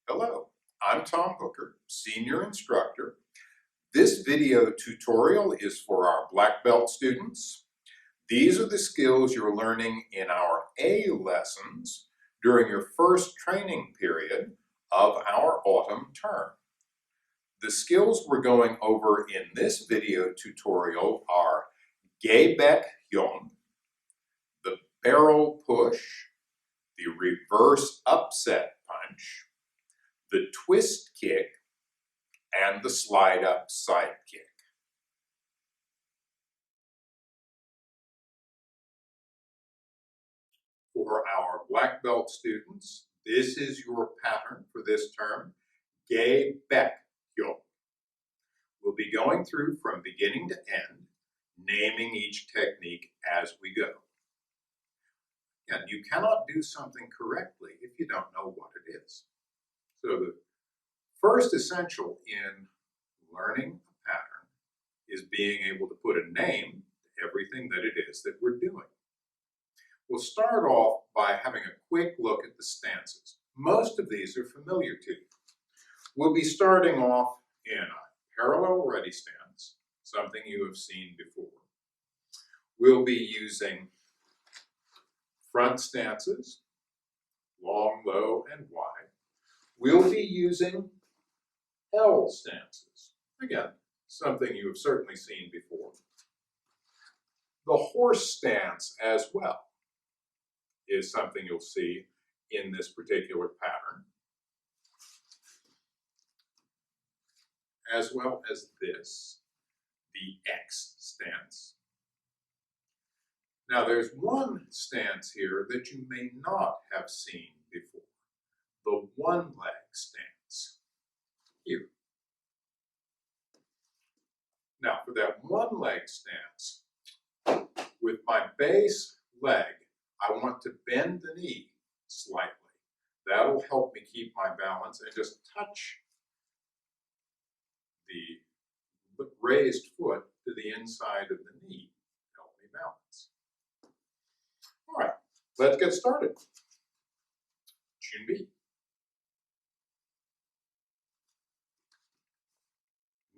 Hello, I'm Tom Hooker, Senior Instructor. This video tutorial is for our black belt students. These are the skills you're learning in our A lessons during your first training period of our autumn term. The skills we're going over in this video tutorial are Ge-Baek Hyung, the barrel push, the reverse upset punch, the twist kick, and the slide up side kick. For our black belt students, this is your pattern for this term, Ge-Baek Hyung. We'll be going through from beginning to end, naming each technique as we go. And you cannot do something correctly if you don't know what it is. So the first essential in learning a pattern is being able to put a name to everything that it is that we're doing. We'll start off by having a quick look at the stances. Most of these are familiar to you. We'll be starting off in a parallel ready stance, something you have seen before. We'll be using front stances, long, low, and wide. We'll be using L stances. Again, something you have certainly seen before. The horse stance as well is something you'll see in this particular pattern, as well as this, the X stance. Now there's one stance here that you may not have seen before, the one leg stance here. Now for that one leg stance, with my base leg, I want to bend the knee slightly. That'll help me keep my balance and just touch the raised foot to the inside of the knee to help me balance. All right, let's get started. Tune B.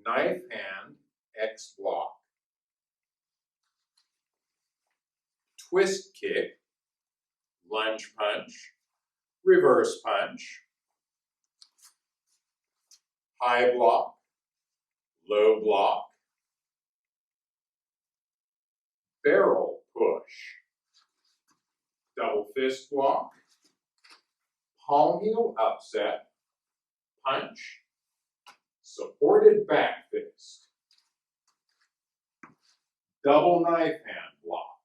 Knife hand, X block. Twist kick, lunge punch, reverse punch, high block, low block, barrel push, double fist block, palm heel upset, punch, supported back fist, double knife hand block,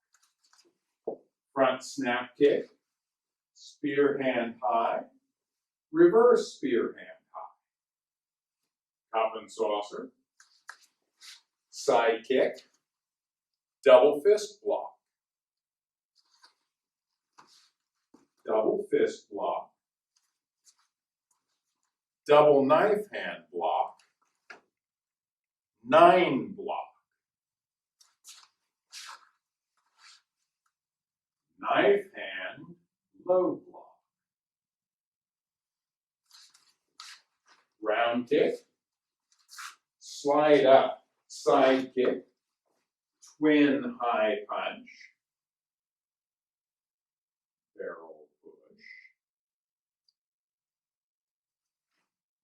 front snap kick, spear hand high, reverse spear hand high, cup and saucer, side kick, double fist block, double fist block, double knife hand block, 9 block, knife hand, low block, round kick, slide up, side kick, twin high punch, barrel push,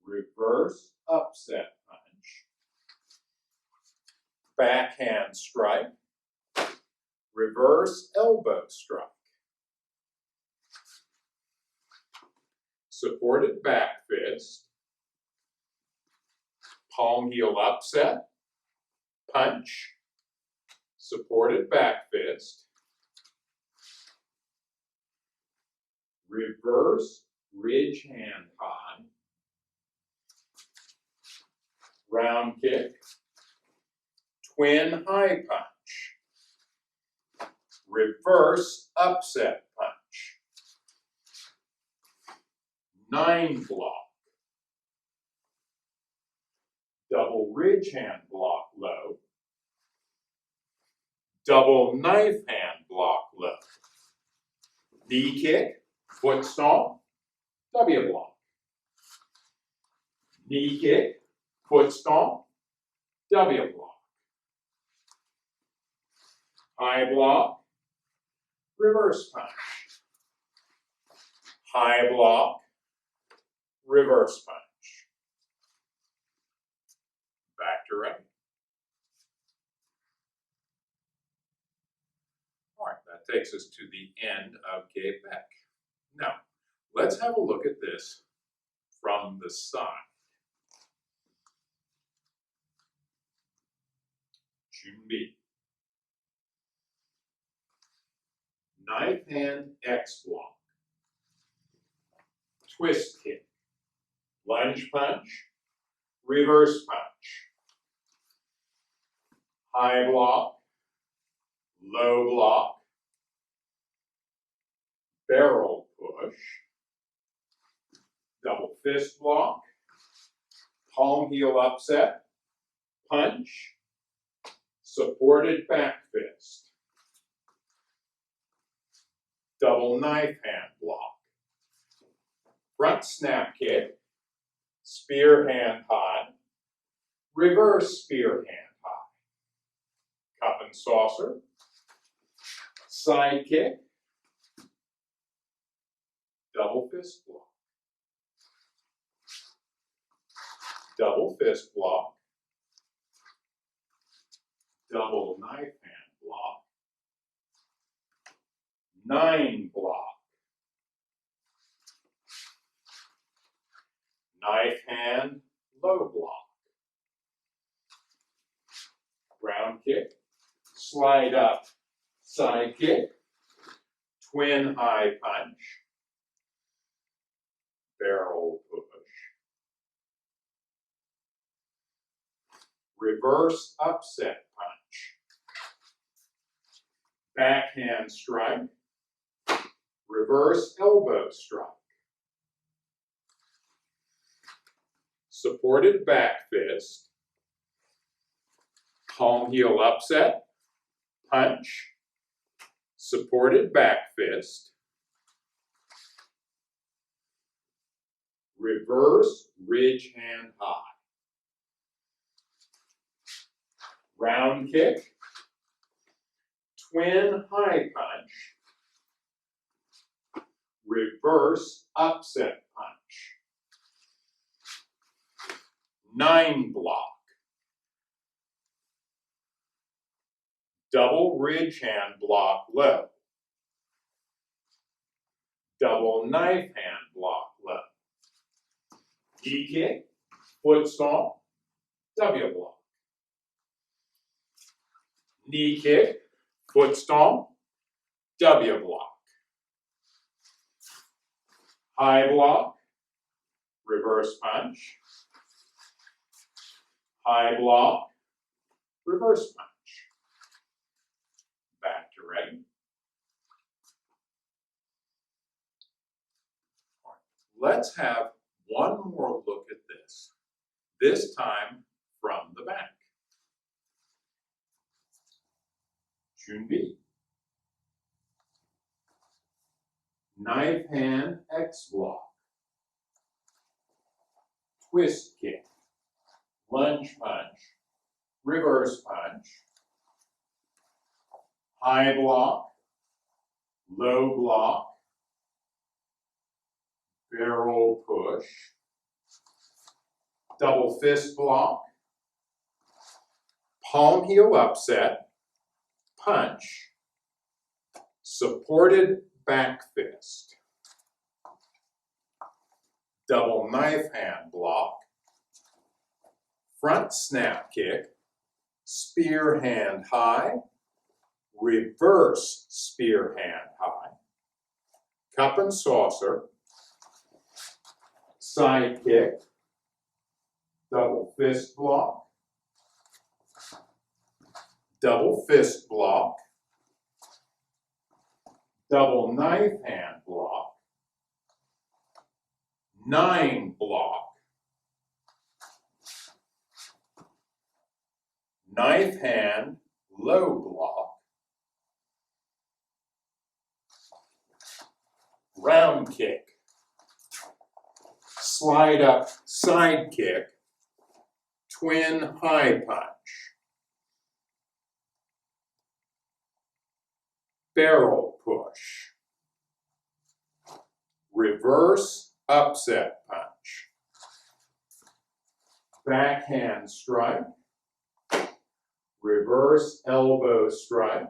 reverse upset punch, backhand strike, reverse elbow strike, supported back fist, palm heel upset, punch, supported back fist, reverse ridge hand high, round kick, twin high punch, reverse upset punch, 9 block, double ridge hand block low, double knife hand block low, knee kick, foot stomp, W block, Knee kick, foot stomp, W block. High block, reverse punch. High block, reverse punch. Back to right. All right, that takes us to the end of Ge-Baek. Now, let's have a look at this from the side. 준비. Knife hand X block. Twist kick. Lunge punch. Reverse punch. High block. Low block. Barrel push. Double fist block. Palm heel upset. Punch. Supported back fist. Double knife hand block. Front snap kick. Spear hand high. Reverse spear hand high. Cup and saucer. Side kick. Double fist block. Double fist block. Double knife hand block. 9 block. Knife hand, low block. Ground kick. Slide up, side kick. Twin high punch. Barrel push. Reverse upset punch. Backhand strike. Reverse elbow strike. Supported back fist. Palm heel upset. Punch. Supported back fist. Reverse ridge hand high. Round kick. Twin high punch. Reverse upset punch. 9 block. Double ridge hand block low. Double knife hand block low. Knee kick, foot stomp, W block. Knee kick, foot stomp, W block. High block, reverse punch. High block, reverse punch. Back to ready. All right. Let's have one more look at this time from the back. 준비. Knife hand X block. Twist kick. Lunge punch. Reverse punch. High block. Low block. Barrel push. Double fist block. Palm heel upset. Punch. Supported back fist. Double knife hand block. Front snap kick. Spear hand high. Reverse spear hand high. Cup and saucer. Side kick. Double fist block. Double fist block. Double knife hand block. 9 block. Knife hand, low block. Round kick. slide up side kick, twin high punch, barrel push, reverse upset punch, backhand strike, reverse elbow strike,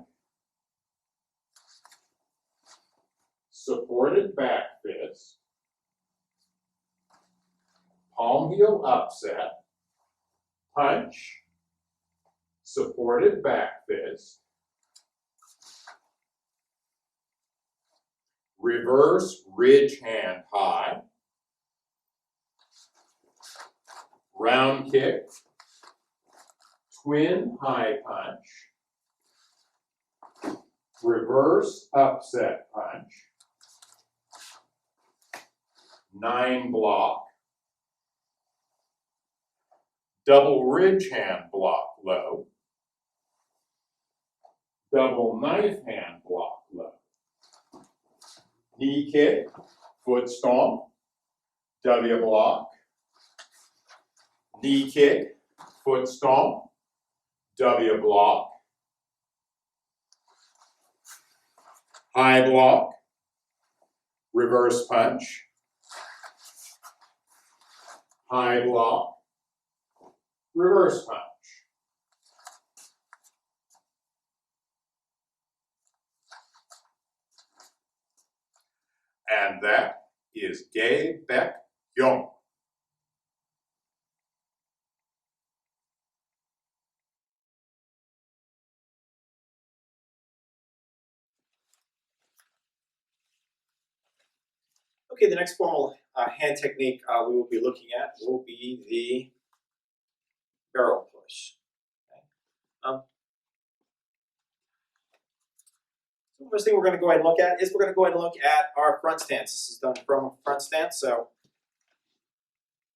supported back fist, palm heel upset, punch, supported back fist, reverse ridge hand high, round kick, twin high punch, reverse upset punch, 9 block, double ridge hand block low, double knife hand block low, knee kick, foot stomp, W block, knee kick, foot stomp, W block, high block, reverse punch, high block, reverse punch. And that is Ge-Baek Hyung. Okay, the next formal hand technique we will be looking at will be the barrel push. Okay. So the first thing we're going to go ahead and look at is we're going to go ahead and look at our front stance. This is done from a front stance, so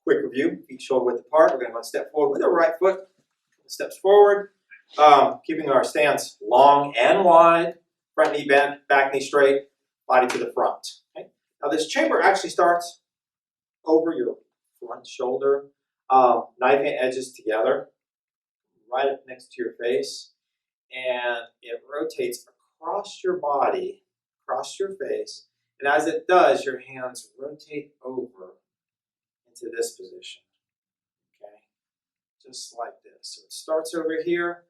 quick review, feet shoulder width apart. We're going to go and step forward with our right foot, steps forward, keeping our stance long and wide, front knee bent, back knee straight, body to the front. Okay. Now this chamber actually starts over your front shoulder, knife hand edges together, right up next to your face, and it rotates across your body, across your face, and as it does, your hands rotate over into this position, okay? Just like this. So it starts over here.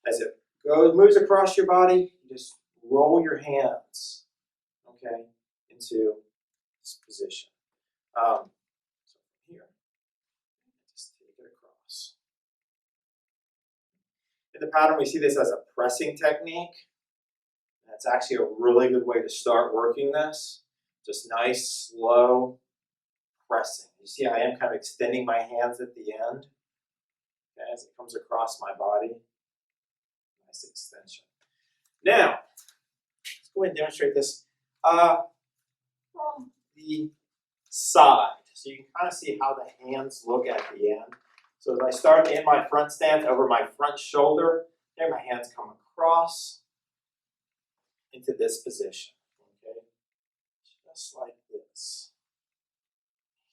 As it moves across your body, you just roll your hands, okay, into this position. So from here, just take it across. In the pattern, we see this as a pressing technique. That's actually a really good way to start working this. Just nice, slow pressing. You see I am kind of extending my hands at the end, okay, as it comes across my body. Nice extension. Now, let's go ahead and demonstrate this from the side. So you can kind of see how the hands look at the end. So as I start in my front stance over my front shoulder, there my hands come across into this position, okay? Just like this.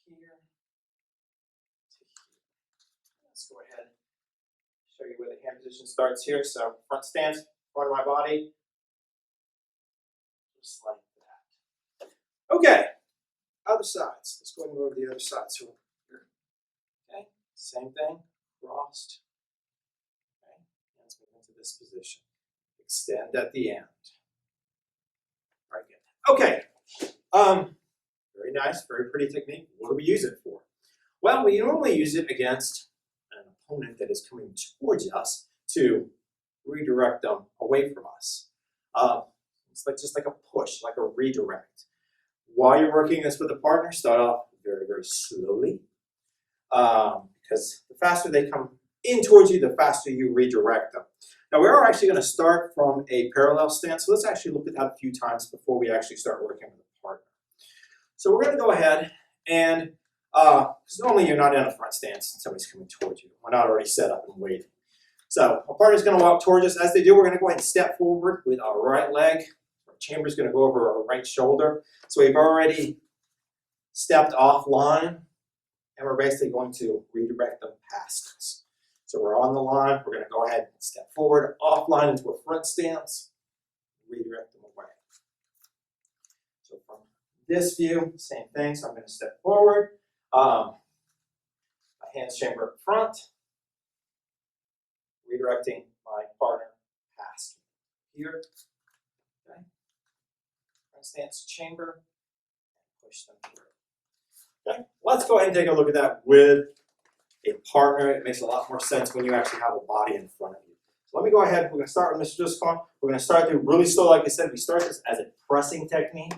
Here to here. Let's go ahead and show you where the hand position starts here. So front stance, front of my body, just like that. Okay, other sides. Let's go ahead and go over the other side. So here, okay, same thing, crossed. Okay, hands move into this position. Extend at the end. Very good. Okay, very nice, very pretty technique. What do we use it for? Well, we normally use it against an opponent that is coming towards us to redirect them away from us. It's like just like a push, like a redirect. While you're working this with a partner, start off very, very slowly, because the faster they come in towards you, the faster you redirect them. Now we are actually going to start from a parallel stance, so let's actually look at that a few times before we actually start working with a partner. So we're going to go ahead and, because normally you're not in a front stance and somebody's coming towards you. We're not already set up and waiting. So our partner's going to walk towards us. As they do, we're going to go ahead and step forward with our right leg. Our chamber's going to go over our right shoulder. So we've already stepped offline and we're basically going to redirect them past us. So we're on the line, we're going to go ahead and step forward, offline into a front stance, redirect them away. So from this view, same thing, so I'm going to step forward, my hands chamber up front, redirecting my partner past me. Here, okay, front stance chamber, and push them through. Okay, let's go ahead and take a look at that with a partner. It makes a lot more sense when you actually have a body in front of you. So let me go ahead. We're going to start with Mr. Discon. We're going to start through really slow. Like I said, we start this as a pressing technique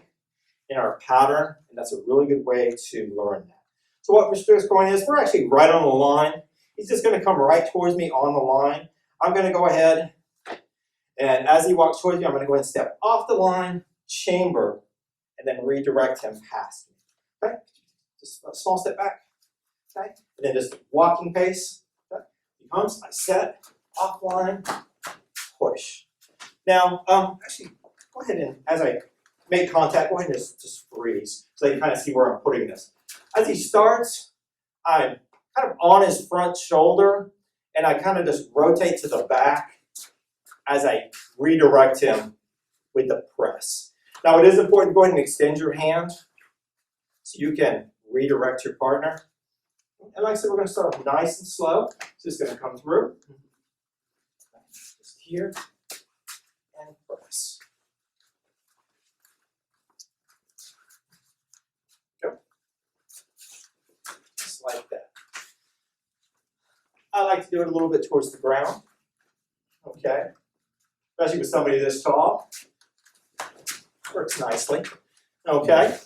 in our pattern, and that's a really good way to learn that. So what Mr. Discon is, we're actually right on the line. He's just going to come right towards me on the line. I'm going to go ahead, and as he walks towards me, I'm going to go ahead and step off the line, chamber, and then redirect him past me. Okay? Just a small step back. Okay? And then just walking pace. Okay? He comes, I set, offline, push. Now, actually, go ahead and, as I make contact, go ahead and just freeze so you can kind of see where I'm putting this. As he starts, I'm kind of on his front shoulder, and I kind of just rotate to the back as I redirect him with the press. Now, it is important to go ahead and extend your hand so you can redirect your partner. And like I said, we're going to start off nice and slow. It's just going to come through. Just here and press. Go. Just like that. I like to do it a little bit towards the ground. Okay. Especially with somebody this tall. Works nicely. Okay.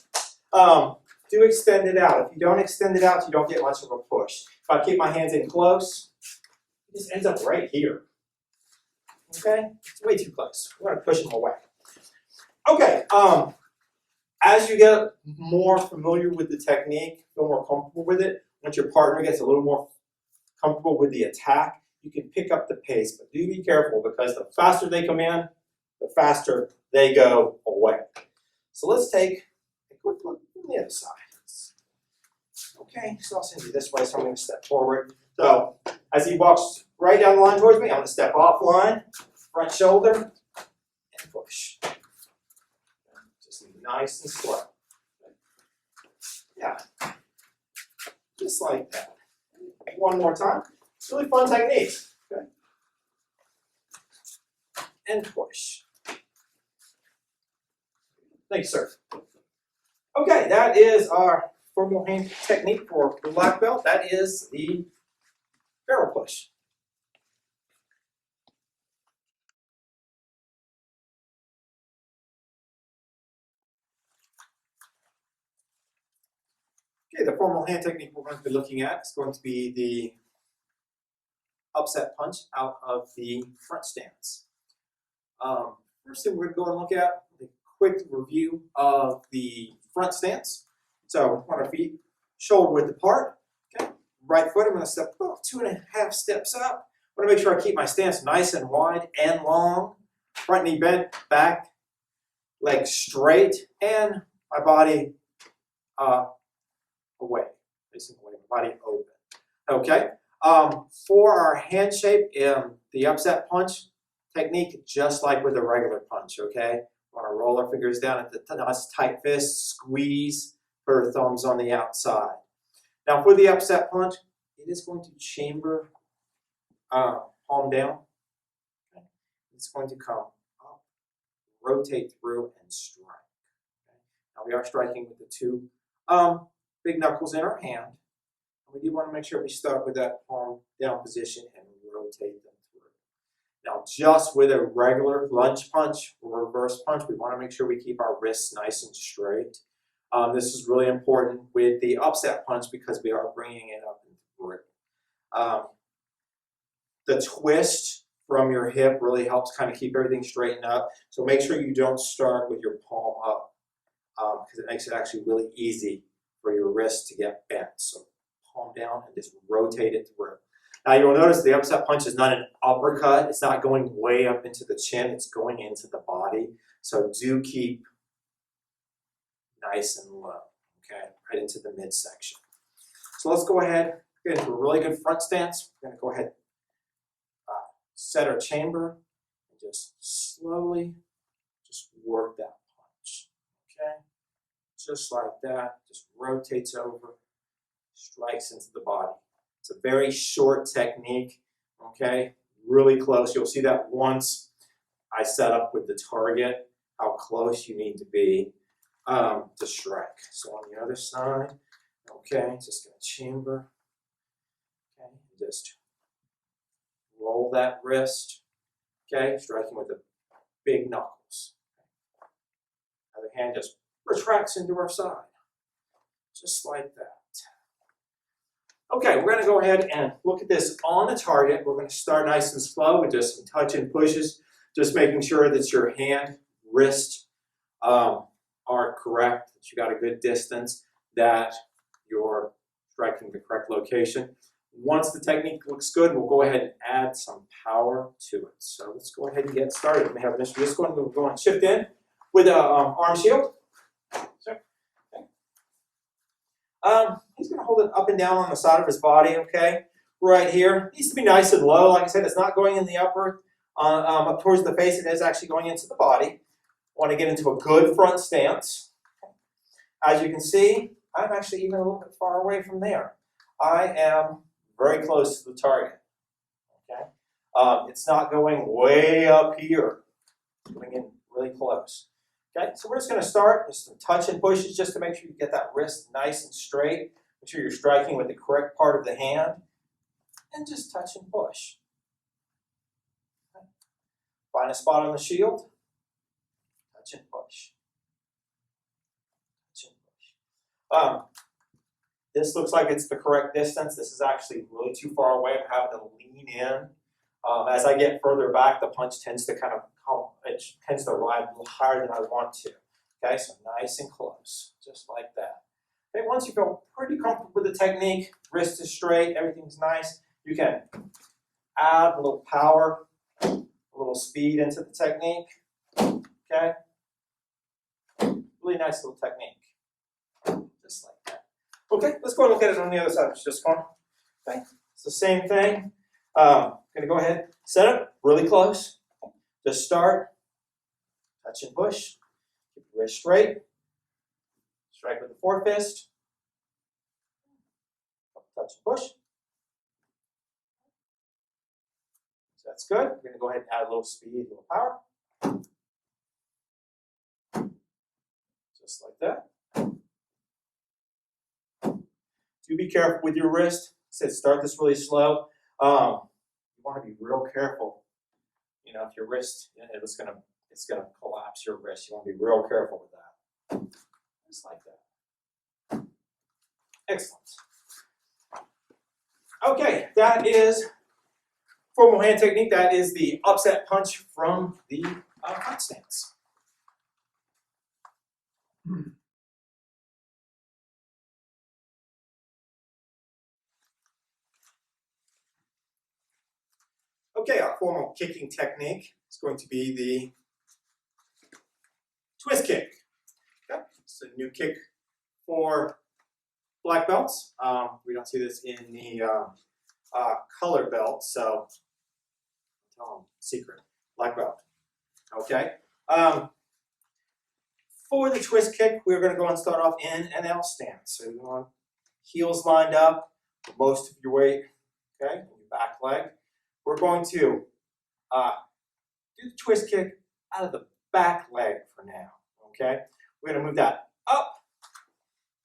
Do extend it out. If you don't extend it out, you don't get much of a push. If I keep my hands in close, it just ends up right here. Okay? It's way too close. We're going to push them away. Okay. As you get more familiar with the technique, feel more comfortable with it, once your partner gets a little more comfortable with the attack, you can pick up the pace. But do be careful, because the faster they come in, the faster they go away. So let's take a quick look from the other side. Okay, so I'll send you this way, so I'm going to step forward. So as he walks right down the line towards me, I'm going to step offline, front shoulder, and push. Just nice and slow. Yeah, just like that. One more time. Really fun technique. Okay. And push. Thanks, sir. Okay, that is our formal hand technique for the black belt. That is the barrel push. Okay, the formal hand technique we're going to be looking at is going to be the upset punch out of the front stance. First thing we're going to go and look at a quick review of the front stance. So, on our feet, shoulder width apart. Okay, right foot, I'm going to step about 2.5 steps up. I want to make sure I keep my stance nice and wide and long. Front knee bent, back, legs straight, and my body away, facing away, my body open. Okay. For our hand shape, the upset punch technique, just like with a regular punch. Okay. Want to roll our fingers down at the nice tight fist, squeeze. Put our thumbs on the outside. Now for the upset punch, it is going to chamber palm down. Okay. It's going to come up, rotate through, and strike. Okay. Now we are striking with the two big knuckles in our hand. And we do want to make sure we start with that palm down position and rotate them through. Now just with a regular lunge punch or reverse punch, we want to make sure we keep our wrists nice and straight. This is really important with the upset punch because we are bringing it up and through. The twist from your hip really helps kind of keep everything straightened up. So make sure you don't start with your palm up because it makes it actually really easy for your wrist to get bent. So palm down and just rotate it through. Now you'll notice the upset punch is not an uppercut. It's not going way up into the chin. It's going into the body. So do keep nice and low, okay, right into the midsection. So let's go ahead, get into a really good front stance. We're going to go ahead, set our chamber, and just slowly just work that punch. Okay? Just like that, just rotates over, strikes into the body. It's a very short technique, okay? Really close. You'll see that once I set up with the target, how close you need to be to strike. So on the other side, okay, just gonna chamber, okay, and just roll that wrist, okay, striking with the big knuckles. Other hand just retracts into our side, just like that. Okay, we're gonna go ahead and look at this on the target. We're gonna start nice and slow with just some touch and pushes, just making sure that your hand, wrist are correct, that you got a good distance, that you're striking the correct location. Once the technique looks good, we'll go ahead and add some power to it. So let's go ahead and get started. We have Mr. Disco, we'll go and shift in with an arm shield. So, okay. He's going to hold it up and down on the side of his body, okay? Right here. It needs to be nice and low. Like I said, it's not going in the upper, up towards the face. It is actually going into the body. Want to get into a good front stance. As you can see, I'm actually even a little bit far away from there. I am very close to the target, okay? It's not going way up here. It's going in really close. Okay, so we're just going to start with some touch and pushes just to make sure you get that wrist nice and straight. Make sure you're striking with the correct part of the hand. And just touch and push. Okay. Find a spot on the shield. Touch and push. Touch and push. This looks like it's the correct distance. This is actually really too far away. I'm having to lean in. As I get further back, the punch tends to ride a little higher than I want to. Okay, so nice and close, just like that. Okay, once you feel pretty comfortable with the technique, wrist is straight, everything's nice, you can add a little power, a little speed into the technique. Okay, really nice little technique, just like that. Okay, let's go and look at it on the other side. It's just fun. Okay, it's the same thing. Gonna go ahead, set up really close. Just start, touch and push, keep your wrist straight, strike with the forefist, touch and push. So that's good. We're gonna go ahead and add a little speed, a little power. Just like that. Do be careful with your wrist. I said start this really slow. You want to be real careful. You know, if your wrist, it's gonna collapse your wrist. You want to be real careful with that. Just like that. Excellent. Okay, that is formal hand technique. That is the upset punch from the front stance. Okay, our formal kicking technique is going to be the twist kick. Okay, it's a new kick for black belts. We don't see this in the color belt, so tell them secret, black belt. Okay. For the twist kick, we're going to go and start off in an L stance. So you want heels lined up, most of your weight, okay, and your back leg. We're going to do the twist kick out of the back leg for now, okay? We're going to move that up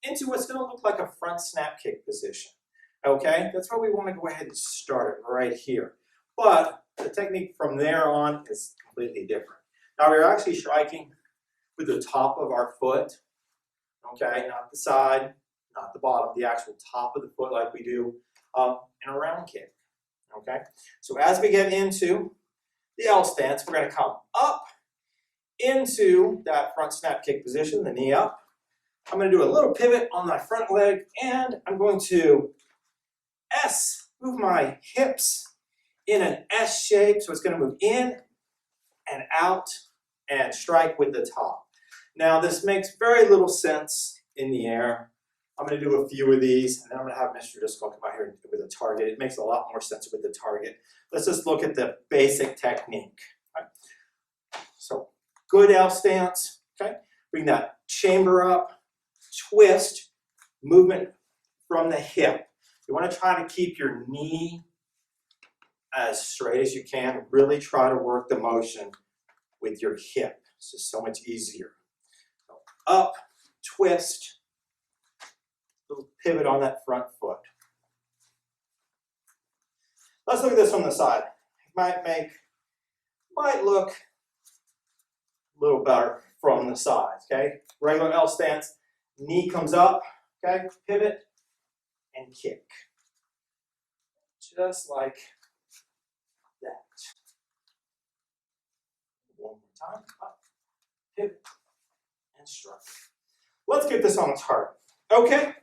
into what's going to look like a front snap kick position, okay? That's where we want to go ahead and start it right here. But the technique from there on is completely different. Now we're actually striking with the top of our foot, okay? Not the side, not the bottom, the actual top of the foot like we do in a round kick. Okay, so as we get into the L stance, we're going to come up into that front snap kick position, the knee up. I'm going to do a little pivot on my front leg, and I'm going to move my hips in an S shape. So it's going to move in and out and strike with the top. Now this makes very little sense in the air. I'm going to do a few of these, and then I'm going to have Mr. Driscoll come out here with a target. It makes a lot more sense with the target. Let's just look at the basic technique. Right? So, good L stance. Okay, bring that chamber up, twist, movement from the hip. You want to try to keep your knee as straight as you can. Really try to work the motion with your hip. It's just so much easier. So up, twist, little pivot on that front foot. Let's look at this from the side. It might look a little better from the side, okay? Regular L stance, knee comes up, okay? Pivot and kick. Just like that. One more time, up, pivot, and strike. Let's get this on a target. Okay,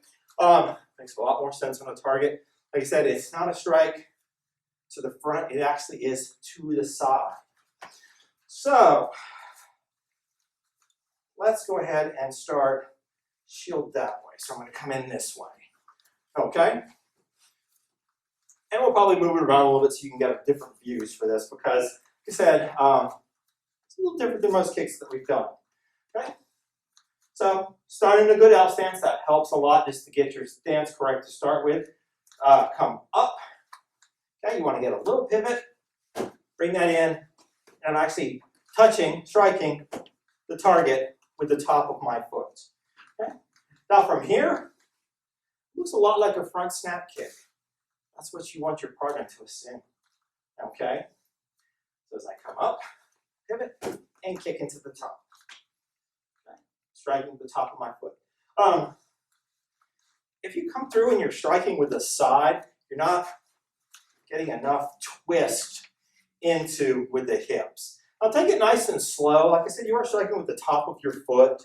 makes a lot more sense on a target. Like I said, it's not a strike to the front, it actually is to the side. So, let's go ahead and start shield that way. So I'm going to come in this way. Okay? And we'll probably move it around a little bit so you can get different views for this because, like I said, it's a little different than most kicks that we've done. Okay? So, starting a good L stance, that helps a lot just to get your stance correct to start with. Come up. Okay, you want to get a little pivot, bring that in, and I'm actually striking the target with the top of my foot. Okay? Now from here, it looks a lot like a front snap kick. That's what you want your partner to assume. Okay? So as I come up, pivot, and kick into the top. Okay? Striking the top of my foot. If you come through and you're striking with the side, you're not getting enough twist into with the hips. Now take it nice and slow. Like I said, you are striking with the top of your foot,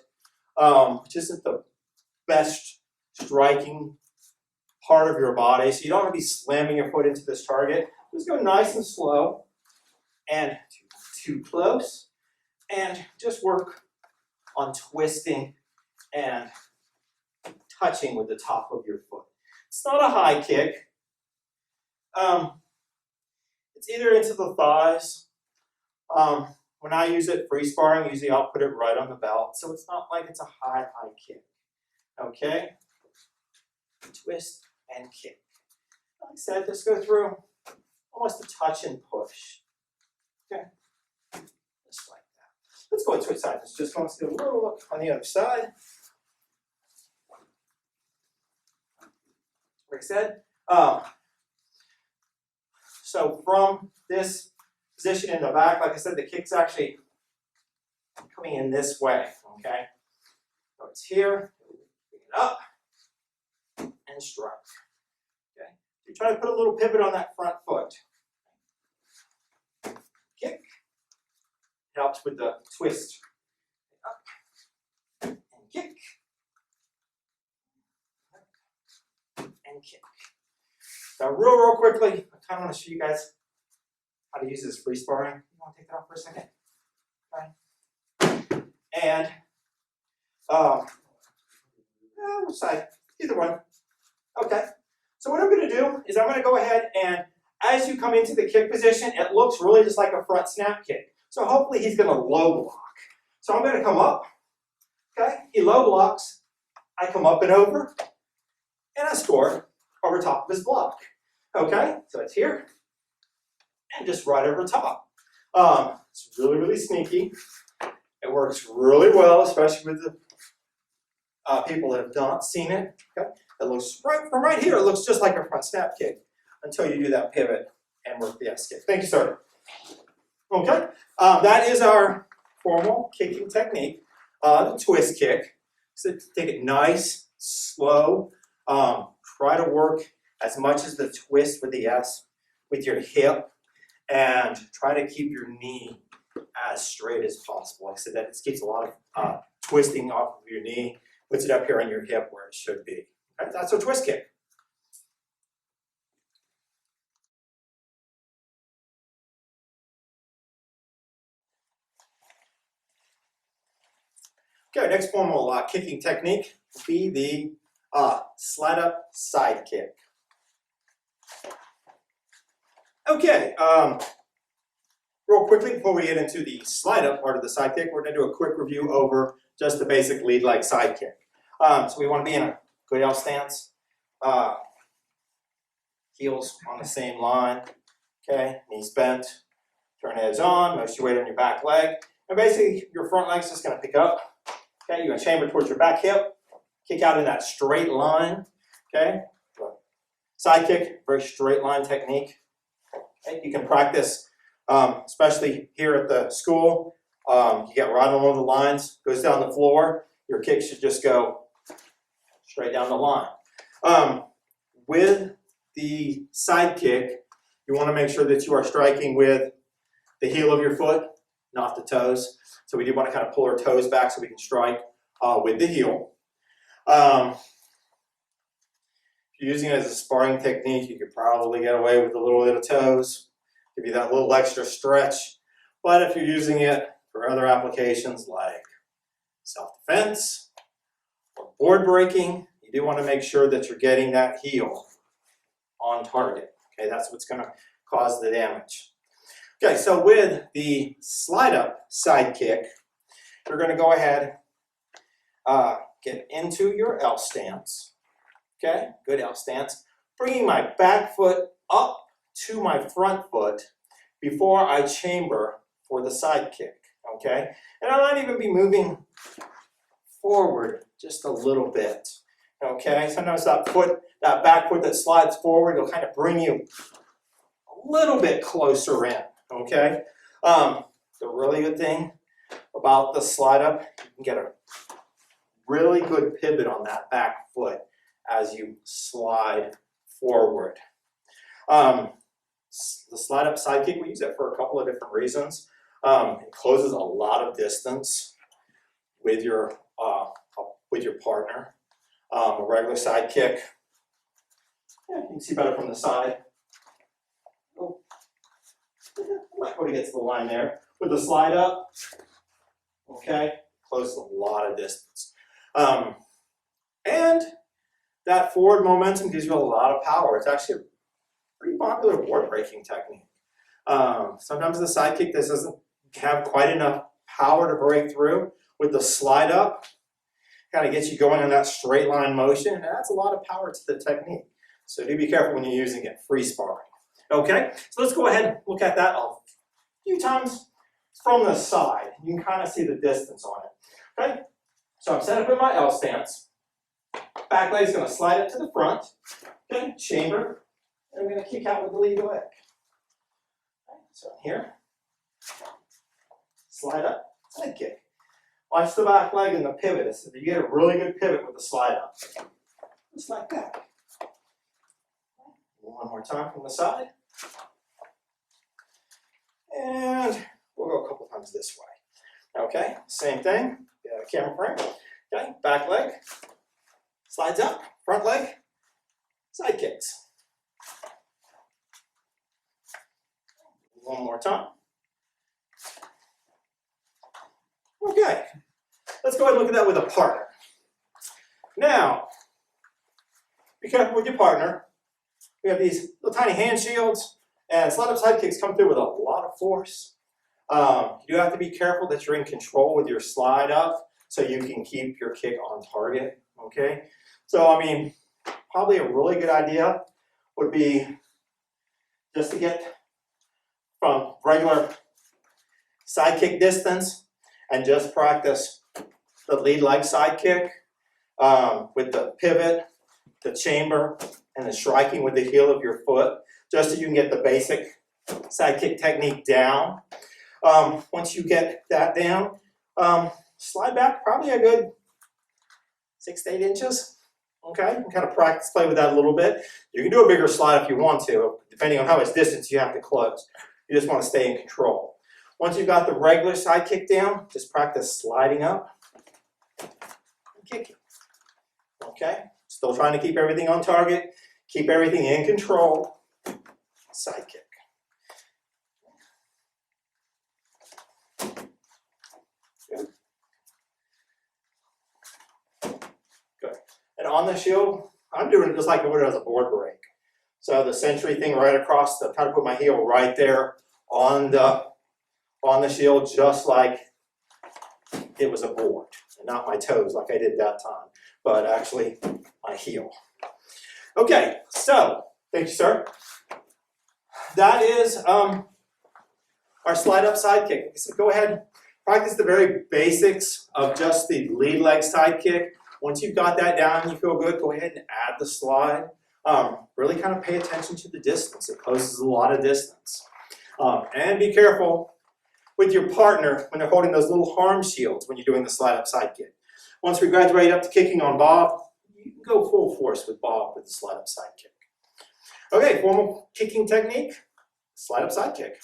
which isn't the best striking part of your body. So you don't want to be slamming your foot into this target. Just go nice and slow and too close. And just work on twisting and touching with the top of your foot. It's not a high kick. It's either into the thighs. When I use it free sparring, usually I'll put it right on the belt. So it's not like it's a high kick. Okay? Twist and kick. Like I said, just go through almost a touch and push. Okay? Just like that. Let's go to switch sides. Just want to do a little look on the other side. Like I said, so from this position in the back, like I said, the kick's actually coming in this way, okay? So it's here, bring it up, and strike, okay? You try to put a little pivot on that front foot. Kick, helps with the twist. Up, and kick, and kick. Now real quickly, I kind of want to show you guys how to use this free sparring. You want to take that off for a second? Okay. And, which side? Either one. Okay. So what I'm going to do is I'm going to go ahead and as you come into the kick position, it looks really just like a front snap kick. So hopefully he's going to low block. So I'm going to come up. Okay. He low blocks. I come up and over. And I score over top of his block. Okay. So it's here. And just right over top. It's really sneaky. It works really well, especially with the people that have not seen it. Okay, it looks from right here. It looks just like a front snap kick until you do that pivot and work the S kick. Thank you, sir. Okay, that is our formal kicking technique. The twist kick. So take it nice, slow. Try to work as much as the twist with the S with your hip. And try to keep your knee as straight as possible. Like I said, that keeps a lot of twisting off of your knee, puts it up here on your hip where it should be. Okay? That's a twist kick. Okay, our next formal kicking technique will be the Slide up side kick. Okay, real quickly before we get into the slide up part of the side kick, we're going to do a quick review over just the basic lead leg side kick. So we want to be in a good L stance, heels on the same line, okay, knees bent, turn heads on, most of your weight on your back leg, and basically your front leg's just going to pick up, okay, you're going to chamber towards your back hip, kick out in that straight line, okay, side kick, very straight line technique. Okay? You can practice, especially here at the school. You get right on one of the lines, goes down the floor. Your kick should just go straight down the line. With the side kick, you want to make sure that you are striking with the heel of your foot, not the toes. So we do want to kind of pull our toes back so we can strike with the heel. If you're using it as a sparring technique, you could probably get away with a little bit of toes, give you that little extra stretch. But if you're using it for other applications like self-defense or board breaking, you do want to make sure that you're getting that heel on target. Okay, that's what's going to cause the damage. Okay, so with the slide up side kick, you're going to go ahead, get into your L stance. Okay, good L stance. Bringing my back foot up to my front foot before I chamber for the side kick. Okay, and I might even be moving forward just a little bit. Okay, sometimes that back foot that slides forward will kind of bring you a little bit closer in. Okay, the really good thing about the slide up, you can get a really good pivot on that back foot as you slide forward. The slide up side kick, we use it for a couple of different reasons. It closes a lot of distance with your partner. A regular side kick, yeah, you can see better from the side. Oh, might go to get to the line there. With the slide up, okay, closes a lot of distance. And that forward momentum gives you a lot of power. It's actually a pretty popular board breaking technique. Sometimes the side kick doesn't have quite enough power to break through. With the slide up, kind of gets you going in that straight line motion, and adds a lot of power to the technique. So do be careful when you're using it free sparring. Okay, so let's go ahead and look at that a few times from the side. You can kind of see the distance on it. Okay, so I'm set up in my L stance. Back leg is going to slide up to the front. Okay, chamber, and I'm going to kick out with the lead leg. Okay, so here, slide up, side kick. Watch the back leg and the pivot. So you get a really good pivot with the slide up. Just like that. One more time from the side. And we'll go a couple times this way. Okay, same thing. Get a camera frame. Okay, back leg. Slides up, front leg, side kicks. One more time. Okay, let's go ahead and look at that with a partner. Now, be careful with your partner. We have these little tiny hand shields, and slide up side kicks come through with a lot of force. You do have to be careful that you're in control with your slide up so you can keep your kick on target, okay? So, I mean, probably a really good idea would be just to get from regular side kick distance and just practice the lead leg side kick with the pivot, the chamber, and the striking with the heel of your foot, just so you can get the basic side kick technique down. Once you get that down, slide back probably a good 6 to 8 inches. Okay, you can kind of practice, play with that a little bit. You can do a bigger slide if you want to, depending on how much distance you have to close. You just want to stay in control. Once you've got the regular side kick down, just practice sliding up and kicking. Okay, still trying to keep everything on target, keep everything in control. Side kick. Good. Good. And on the shield, I'm doing it just like I would as a board break. So the century thing right across, I'm trying to put my heel right there on the shield, just like it was a board, and not my toes like I did that time, but actually my heel. Okay, so thank you, sir. That is our slide up side kick. So go ahead, practice the very basics of just the lead leg side kick. Once you've got that down and you feel good, go ahead and add the slide. Really kind of pay attention to the distance. It closes a lot of distance. And be careful with your partner when they're holding those little arm shields when you're doing the slide up side kick. Once we graduate up to kicking on Bob, you can go full force with Bob with the slide up side kick. Okay, formal kicking technique, slide up side kick.